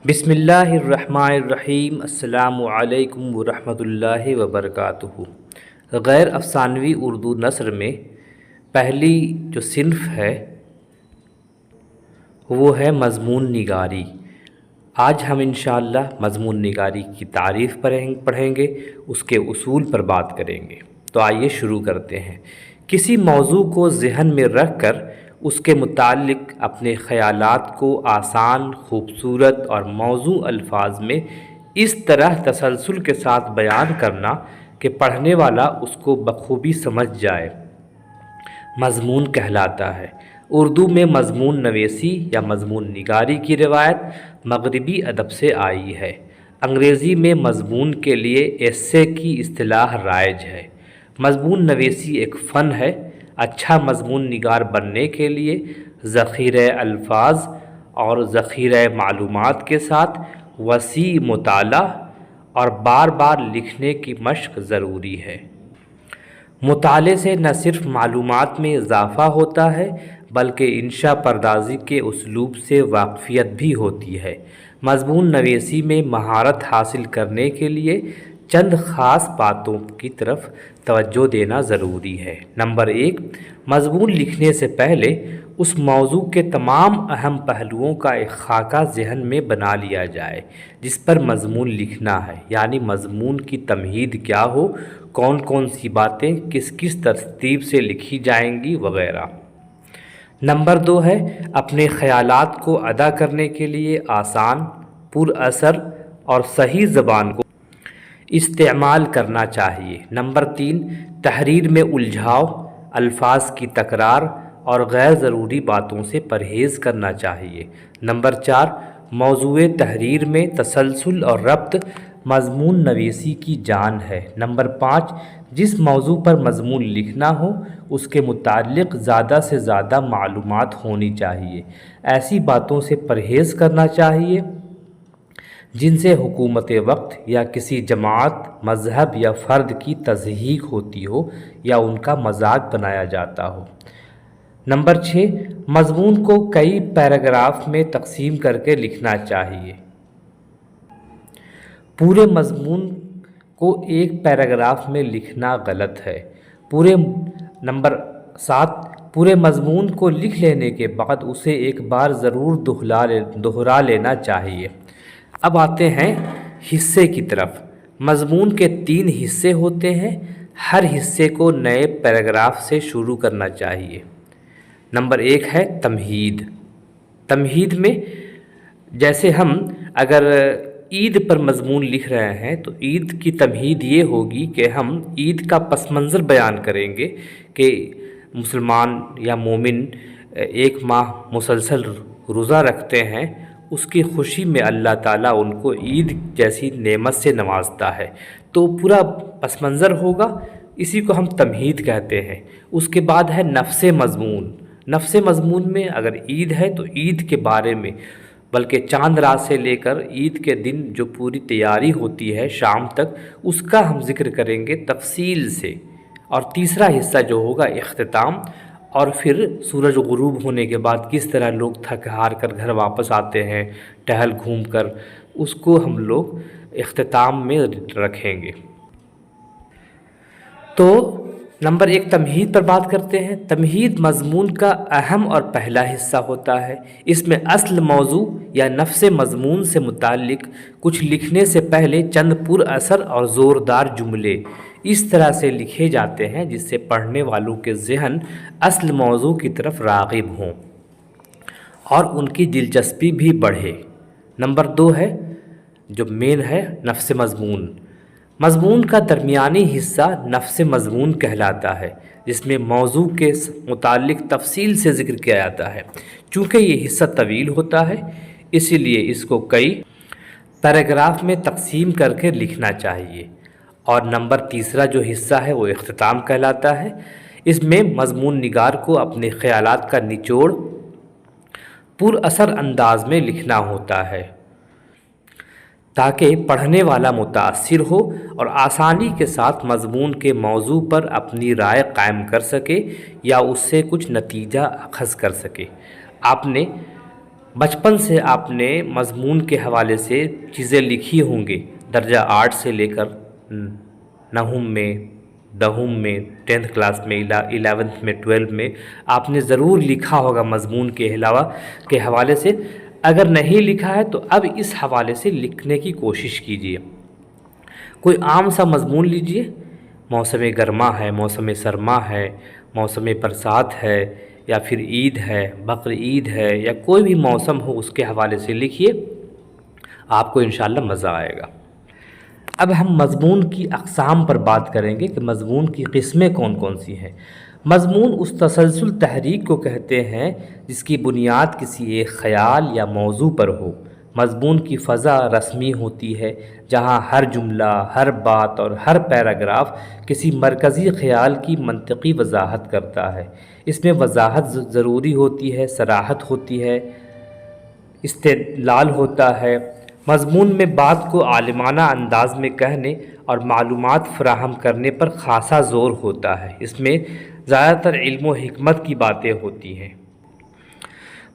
بسم اللہ الرحمن الرحیم۔ السلام علیکم ورحمۃ اللہ وبرکاتہ۔ غیر افسانوی اردو نثر میں پہلی جو صنف ہے وہ ہے مضمون نگاری۔ آج ہم انشاءاللہ مضمون نگاری کی تعریف پڑھیں گے، اس کے اصول پر بات کریں گے۔ تو آئیے شروع کرتے ہیں۔ کسی موضوع کو ذہن میں رکھ کر اس کے متعلق اپنے خیالات کو آسان، خوبصورت اور موزوں الفاظ میں اس طرح تسلسل کے ساتھ بیان کرنا کہ پڑھنے والا اس کو بخوبی سمجھ جائے، مضمون کہلاتا ہے۔ اردو میں مضمون نویسی یا مضمون نگاری کی روایت مغربی ادب سے آئی ہے۔ انگریزی میں مضمون کے لیے ایسے کی اصطلاح رائج ہے۔ مضمون نویسی ایک فن ہے۔ اچھا مضمون نگار بننے کے لیے ذخیرہ الفاظ اور ذخیرہ معلومات کے ساتھ وسیع مطالعہ اور بار بار لکھنے کی مشق ضروری ہے۔ مطالعے سے نہ صرف معلومات میں اضافہ ہوتا ہے بلکہ انشاء پردازی کے اسلوب سے واقفیت بھی ہوتی ہے۔ مضمون نویسی میں مہارت حاصل کرنے کے لیے چند خاص باتوں کی طرف توجہ دینا ضروری ہے۔ نمبر 1، مضمون لکھنے سے پہلے اس موضوع کے تمام اہم پہلوؤں کا ایک خاکہ ذہن میں بنا لیا جائے جس پر مضمون لکھنا ہے، یعنی مضمون کی تمہید کیا ہو، کون کون سی باتیں کس کس ترتیب سے لکھی جائیں گی وغیرہ۔ نمبر 2 ہے اپنے خیالات کو ادا کرنے کے لیے آسان، پر اثر اور صحیح زبان کو استعمال کرنا چاہیے۔ نمبر 3، تحریر میں الجھاؤ، الفاظ کی تکرار اور غیر ضروری باتوں سے پرہیز کرنا چاہیے۔ نمبر 4، موضوع تحریر میں تسلسل اور ربط مضمون نویسی کی جان ہے۔ نمبر 5، جس موضوع پر مضمون لکھنا ہو اس کے متعلق زیادہ سے زیادہ معلومات ہونی چاہیے۔ ایسی باتوں سے پرہیز کرنا چاہیے جن سے حکومت وقت یا کسی جماعت، مذہب یا فرد کی تضحیک ہوتی ہو یا ان کا مذاق بنایا جاتا ہو۔ نمبر 6، مضمون کو کئی پیراگراف میں تقسیم کر کے لکھنا چاہیے۔ پورے مضمون کو ایک پیراگراف میں لکھنا غلط ہے۔ نمبر 7، پورے مضمون کو لکھ لینے کے بعد اسے ایک بار ضرور دہرا لینا چاہیے۔ اب آتے ہیں حصے کی طرف۔ مضمون کے 3 حصے ہوتے ہیں۔ ہر حصے کو نئے پیراگراف سے شروع کرنا چاہیے۔ نمبر 1 ہے تمہید۔ تمہید میں جیسے ہم اگر عید پر مضمون لکھ رہے ہیں تو عید کی تمہید یہ ہوگی کہ ہم عید کا پس منظر بیان کریں گے کہ مسلمان یا مومن ایک ماہ مسلسل روزہ رکھتے ہیں، اس کی خوشی میں اللہ تعالیٰ ان کو عید جیسی نعمت سے نوازتا ہے، تو پورا پس منظر ہوگا، اسی کو ہم تمہید کہتے ہیں۔ اس کے بعد ہے نفس مضمون۔ نفس مضمون میں اگر عید ہے تو عید کے بارے میں، بلکہ چاند رات سے لے کر عید کے دن جو پوری تیاری ہوتی ہے شام تک، اس کا ہم ذکر کریں گے تفصیل سے۔ اور تیسرا حصہ جو ہوگا اختتام، اور پھر سورج غروب ہونے کے بعد کس طرح لوگ تھک ہار کر گھر واپس آتے ہیں ٹہل گھوم کر، اس کو ہم لوگ اختتام میں رکھیں گے۔ تو نمبر 1 تمہید پر بات کرتے ہیں۔ تمہید مضمون کا اہم اور پہلا حصہ ہوتا ہے۔ اس میں اصل موضوع یا نفس مضمون سے متعلق کچھ لکھنے سے پہلے چند پر اثر اور زوردار جملے اس طرح سے لکھے جاتے ہیں جس سے پڑھنے والوں کے ذہن اصل موضوع کی طرف راغب ہوں اور ان کی دلچسپی بھی بڑھے۔ نمبر 2 ہے جو مین ہے نفس مضمون۔ مضمون کا درمیانی حصہ نفس مضمون کہلاتا ہے جس میں موضوع کے متعلق تفصیل سے ذکر کیا جاتا ہے۔ چونکہ یہ حصہ طویل ہوتا ہے اسی لیے اس کو کئی پیراگراف میں تقسیم کر کے لکھنا چاہیے۔ اور نمبر 3 جو حصہ ہے وہ اختتام کہلاتا ہے۔ اس میں مضمون نگار کو اپنے خیالات کا نچوڑ پر اثر انداز میں لکھنا ہوتا ہے تاکہ پڑھنے والا متاثر ہو اور آسانی کے ساتھ مضمون کے موضوع پر اپنی رائے قائم کر سکے یا اس سے کچھ نتیجہ اخذ کر سکے۔ آپ نے بچپن سے آپ نے مضمون کے حوالے سے چیزیں لکھی ہوں گی، درجہ 8 سے لے کر نہم میں، دہم میں، 10th کلاس میں، 11th میں، 12 میں آپ نے ضرور لکھا ہوگا مضمون کے علاوہ کے حوالے سے۔ اگر نہیں لکھا ہے تو اب اس حوالے سے لکھنے کی کوشش کیجیے۔ کوئی عام سا مضمون لیجیے، موسم گرما ہے، موسم سرما ہے، موسم برسات ہے، یا پھر عید ہے، بقر عید ہے، یا کوئی بھی موسم ہو اس کے حوالے سے لکھیے، آپ کو انشاءاللہ مزہ آئے گا۔ اب ہم مضمون کی اقسام پر بات کریں گے کہ مضمون کی قسمیں کون کون سی ہیں۔ مضمون اس تسلسل تحریک کو کہتے ہیں جس کی بنیاد کسی ایک خیال یا موضوع پر ہو۔ مضمون کی فضا رسمی ہوتی ہے، جہاں ہر جملہ، ہر بات اور ہر پیراگراف کسی مرکزی خیال کی منطقی وضاحت کرتا ہے۔ اس میں وضاحت ضروری ہوتی ہے، صراحت ہوتی ہے، استدلال ہوتا ہے۔ مضمون میں بات کو عالمانہ انداز میں کہنے اور معلومات فراہم کرنے پر خاصا زور ہوتا ہے۔ اس میں زیادہ تر علم و حکمت کی باتیں ہوتی ہیں۔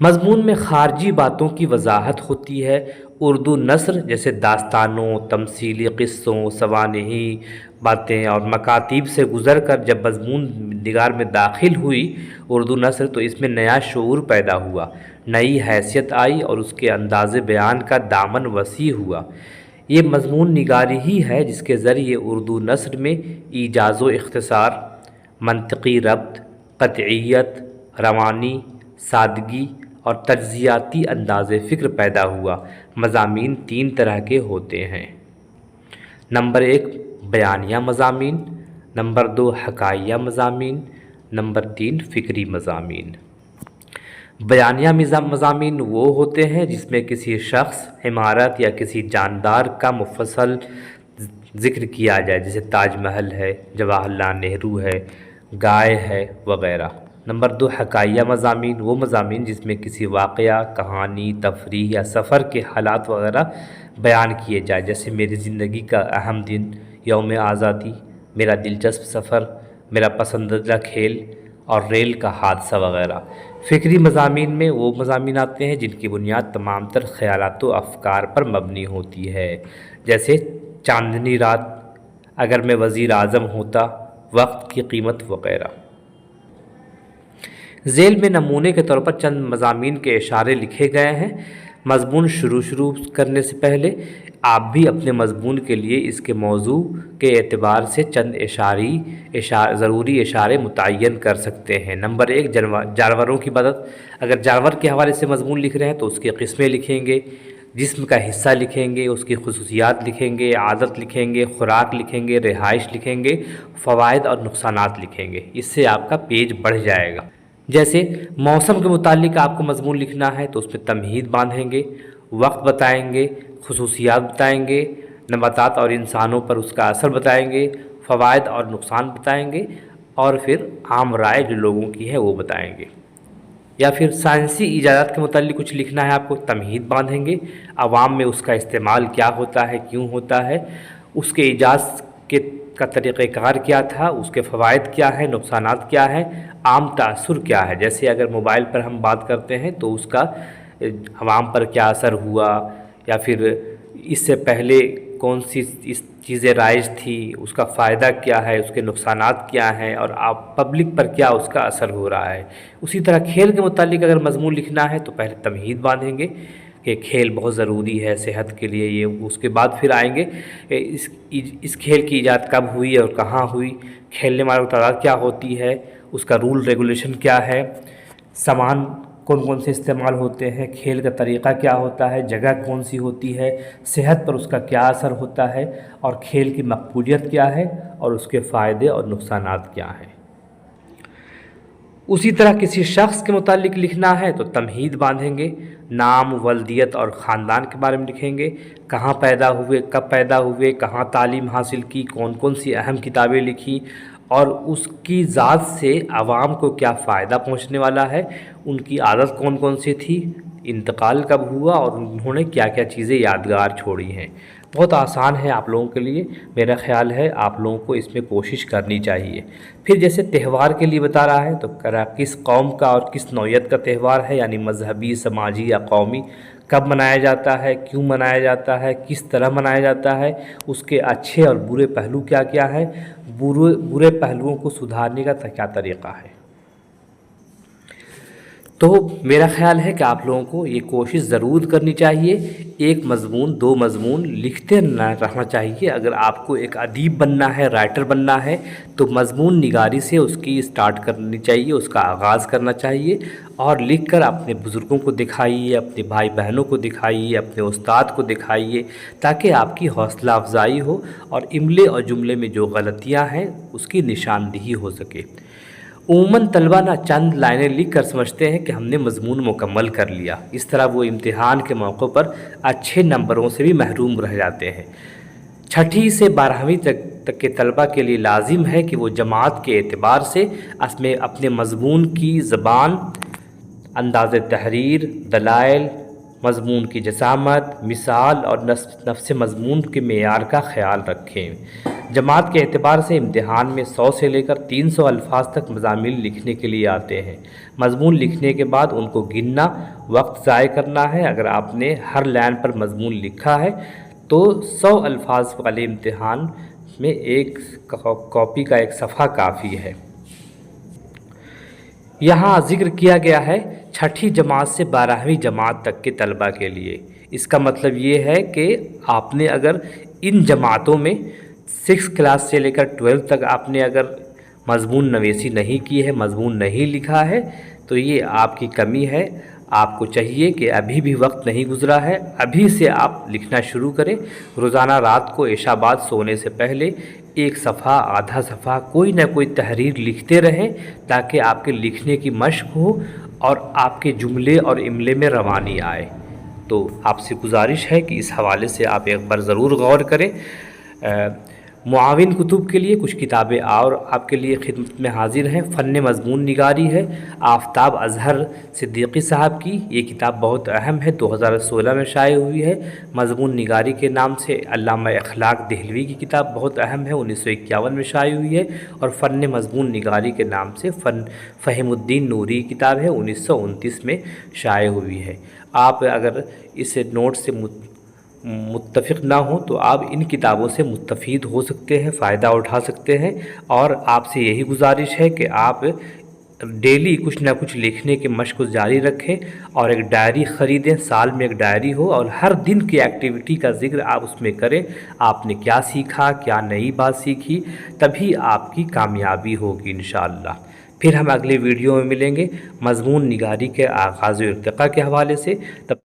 مضمون میں خارجی باتوں کی وضاحت ہوتی ہے۔ اردو نثر جیسے داستانوں، تمثیلی قصوں، سوانحی باتیں اور مکاتیب سے گزر کر جب مضمون نگار میں داخل ہوئی اردو نثر، تو اس میں نیا شعور پیدا ہوا، نئی حیثیت آئی اور اس کے انداز بیان کا دامن وسیع ہوا۔ یہ مضمون نگاری ہی ہے جس کے ذریعے اردو نثر میں ایجاز و اختصار، منطقی ربط، قطعیت، روانی، سادگی اور تجزیاتی انداز فکر پیدا ہوا۔ مضامین 3 طرح کے ہوتے ہیں۔ نمبر 1 بیانیہ مضامین، نمبر 2 حکائیہ مضامین، نمبر 3 فکری مضامین۔ بیانیہ مضامین وہ ہوتے ہیں جس میں کسی شخص، عمارت یا کسی جاندار کا مفصل ذکر کیا جائے، جیسے تاج محل ہے، جواہر لال نہرو ہے، گائے ہے وغیرہ۔ نمبر 2 حکائیہ مضامین، وہ مضامین جس میں کسی واقعہ، کہانی، تفریح یا سفر کے حالات وغیرہ بیان کیے جائے، جیسے میری زندگی کا اہم دن، یوم آزادی، میرا دلچسپ سفر، میرا پسندیدہ کھیل اور ریل کا حادثہ وغیرہ۔ فکری مضامین میں وہ مضامین آتے ہیں جن کی بنیاد تمام تر خیالات و افکار پر مبنی ہوتی ہے، جیسے چاندنی رات، اگر میں وزیر اعظم ہوتا، وقت کی قیمت وغیرہ۔ ذیل میں نمونے کے طور پر چند مضامین کے اشارے لکھے گئے ہیں۔ مضمون شروع کرنے سے پہلے آپ بھی اپنے مضمون کے لیے اس کے موضوع کے اعتبار سے چند ضروری اشارے متعین کر سکتے ہیں۔ نمبر 1 جانوروں کی مدد۔ اگر جانور کے حوالے سے مضمون لکھ رہے ہیں تو اس کی قسمیں لکھیں گے، جسم کا حصہ لکھیں گے، اس کی خصوصیات لکھیں گے، عادت لکھیں گے، خوراک لکھیں گے، رہائش لکھیں گے، فوائد اور نقصانات لکھیں گے۔ اس سے آپ کا پیج بڑھ جائے گا۔ جیسے موسم کے متعلق آپ کو مضمون لکھنا ہے تو اس میں تمہید باندھیں گے، وقت بتائیں گے، خصوصیات بتائیں گے، نباتات اور انسانوں پر اس کا اثر بتائیں گے، فوائد اور نقصان بتائیں گے، اور پھر عام رائے جو لوگوں کی ہے وہ بتائیں گے۔ یا پھر سائنسی ایجادات کے متعلق کچھ لکھنا ہے آپ کو، تمہید باندھیں گے، عوام میں اس کا استعمال کیا ہوتا ہے، کیوں ہوتا ہے، اس کے ایجاد کا طریقہ کار کیا تھا، اس کے فوائد کیا ہیں، نقصانات کیا ہیں، عام تاثر کیا ہے۔ جیسے اگر موبائل پر ہم بات کرتے ہیں تو اس کا عوام پر کیا اثر ہوا، یا پھر اس سے پہلے کون سی چیزیں رائج تھی، اس کا فائدہ کیا ہے، اس کے نقصانات کیا ہیں، اور پبلک پر کیا اس کا اثر ہو رہا ہے۔ اسی طرح کھیل کے متعلق اگر مضمون لکھنا ہے تو پہلے تمہید باندھیں گے کہ کھیل بہت ضروری ہے صحت کے لیے، یہ اس کے بعد پھر آئیں گے اس کھیل کی ایجاد کب ہوئی اور کہاں ہوئی، کھیلنے والوں کی تعداد کیا ہوتی ہے، اس کا رول ریگولیشن کیا ہے، سامان کون کون سے استعمال ہوتے ہیں، کھیل کا طریقہ کیا ہوتا ہے، جگہ کون سی ہوتی ہے، صحت پر اس کا کیا اثر ہوتا ہے، اور کھیل کی مقبولیت کیا ہے اور اس کے فائدے اور نقصانات کیا ہیں۔ اسی طرح کسی شخص کے متعلق لکھنا ہے تو تمہید باندھیں گے، نام، ولدیت اور خاندان کے بارے میں لکھیں گے، کہاں پیدا ہوئے، کب پیدا ہوئے، کہاں تعلیم حاصل کی، کون کون سی اہم کتابیں لکھی، اور اس کی ذات سے عوام کو کیا فائدہ پہنچنے والا ہے، ان کی عادت کون کون سی تھی، انتقال کب ہوا، اور انہوں نے کیا کیا چیزیں یادگار چھوڑی ہیں۔ بہت آسان ہے آپ لوگوں کے لیے، میرا خیال ہے آپ لوگوں کو اس میں کوشش کرنی چاہیے۔ پھر جیسے تہوار کے لیے بتا رہا ہے تو کس قوم کا اور کس نوعیت کا تہوار ہے، یعنی مذہبی، سماجی یا قومی، کب منایا جاتا ہے، کیوں منایا جاتا ہے، کس طرح منایا جاتا ہے، اس کے اچھے اور برے پہلو کیا کیا ہے، برے پہلوؤں کو سدھارنے کا کیا طریقہ ہے۔ تو میرا خیال ہے کہ آپ لوگوں کو یہ کوشش ضرور کرنی چاہیے، ایک مضمون 2 مضمون لکھتے نہ رہنا چاہیے۔ اگر آپ کو ایک ادیب بننا ہے، رائٹر بننا ہے، تو مضمون نگاری سے اس کی سٹارٹ کرنی چاہیے، اس کا آغاز کرنا چاہیے، اور لکھ کر اپنے بزرگوں کو دکھائیے، اپنے بھائی بہنوں کو دکھائیے، اپنے استاد کو دکھائیے، تاکہ آپ کی حوصلہ افزائی ہو اور املے اور جملے میں جو غلطیاں ہیں اس کی نشاندہی ہو سکے۔ عموماً طلبہ نہ چند لائنیں لکھ کر سمجھتے ہیں کہ ہم نے مضمون مکمل کر لیا، اس طرح وہ امتحان کے موقع پر اچھے نمبروں سے بھی محروم رہ جاتے ہیں۔ چھٹی سے 12ویں تک کے طلبہ کے لیے لازم ہے کہ وہ جماعت کے اعتبار سے اپنے مضمون کی زبان، انداز تحریر، دلائل، مضمون کی جسامت، مثال اور نفس مضمون کے معیار کا خیال رکھیں۔ جماعت کے اعتبار سے امتحان میں 100 سے لے کر 300 الفاظ تک مضامین لکھنے کے لیے آتے ہیں۔ مضمون لکھنے کے بعد ان کو گننا، وقت ضائع کرنا ہے۔ اگر آپ نے ہر لائن پر مضمون لکھا ہے تو 100 الفاظ والے امتحان میں ایک کاپی کا ایک صفحہ کافی ہے۔ یہاں ذکر کیا گیا ہے چھٹی جماعت سے 12ویں جماعت تک کے طلبہ کے لیے۔ اس کا مطلب یہ ہے کہ آپ نے اگر ان جماعتوں میں 6 کلاس سے لے کر 12 تک آپ نے اگر مضمون نویسی نہیں کی ہے، مضمون نہیں لکھا ہے، تو یہ آپ کی کمی ہے۔ آپ کو چاہیے کہ ابھی بھی وقت نہیں گزرا ہے، ابھی سے آپ لکھنا شروع کریں۔ روزانہ رات کو عشاء بعد سونے سے پہلے ایک صفحہ، آدھا صفحہ، کوئی نہ کوئی تحریر لکھتے رہیں، تاکہ آپ کے لکھنے کی مشق ہو اور آپ کے جملے اور املے میں روانی آئے۔ تو آپ سے گزارش ہے کہ اس حوالے سے آپ ایک بار ضرور غور کریں۔ معاون کتب کے لیے کچھ کتابیں اور آپ کے لیے خدمت میں حاضر ہیں۔ فن مضمون نگاری ہے، آفتاب اظہر صدیقی صاحب کی، یہ کتاب بہت اہم ہے، 2016 میں شائع ہوئی ہے۔ مضمون نگاری کے نام سے علامہ اخلاق دہلوی کی کتاب بہت اہم ہے، 1951 میں شائع ہوئی ہے۔ اور فن مضمون نگاری کے نام سے فہیم الدین نوری کی کتاب ہے، 1929 میں شائع ہوئی ہے۔ آپ اگر اس نوٹ سے متفق نہ ہوں تو آپ ان کتابوں سے مستفید ہو سکتے ہیں، فائدہ اٹھا سکتے ہیں، اور آپ سے یہی گزارش ہے کہ آپ ڈیلی کچھ نہ کچھ لکھنے کی مشق جاری رکھیں، اور ایک ڈائری خریدیں، سال میں ایک ڈائری ہو، اور ہر دن کی ایکٹیویٹی کا ذکر آپ اس میں کریں، آپ نے کیا سیکھا، کیا نئی بات سیکھی، تبھی آپ کی کامیابی ہوگی انشاءاللہ۔ پھر ہم اگلے ویڈیو میں ملیں گے مضمون نگاری کے آغاز و ارتقاء کے حوالے سے۔ تب